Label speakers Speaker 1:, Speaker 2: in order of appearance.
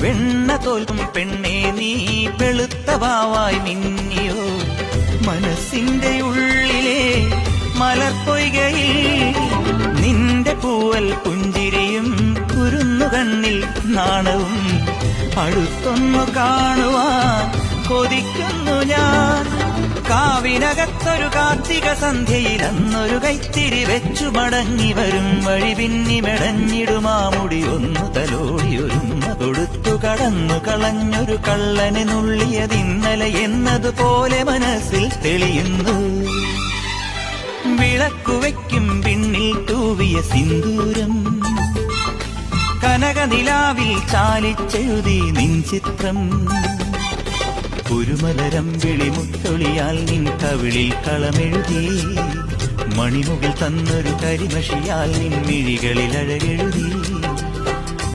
Speaker 1: വെണ്ണ തോൽക്കും പെണ്ണെ നീ വെളുത്ത വാവായി മിന്നിയോ മനസ്സിന്റെ ഉള്ളിലെ മലർപ്പൊയ്കയിൽ നിന്റെ പൂവൽ പുഞ്ചിരിയും കുരുന്നുകണ്ണിൽ നാണവും അടുത്തൊന്നു കാണുവാൻ കൊതിക്കുന്നു ഞാൻ. കാവിനകത്തൊരു കാർത്തിക സന്ധ്യയിൽ അന്നൊരു കൈത്തിരി വെച്ചു മടങ്ങി വരും വഴി പിന്നി മെടഞ്ഞിടുമാമുടി ഒന്നു തലോടിയൊരുമ കൊടുത്തു കടന്നു കളഞ്ഞൊരു കള്ളനെ നുള്ളിയതിന്നലെ എന്നതുപോലെ മനസ്സിൽ തെളിയുന്നു. വിളക്കുവയ്ക്കും പിന്നിൽ തൂവിയ സിന്ദൂരം കനകനിലാവിൽ ചാലിച്ചെഴുതി നിൻ ചിത്രം. കുരുമലരം വിളിമുത്തൊളിയാൽ നിൻ കവിളിൽ കളമെഴുതി മണിമുകിൽ തന്നൊരു കരിമഷിയാൽ നിൻ മിഴികളിൽ അഴകെഴുതി.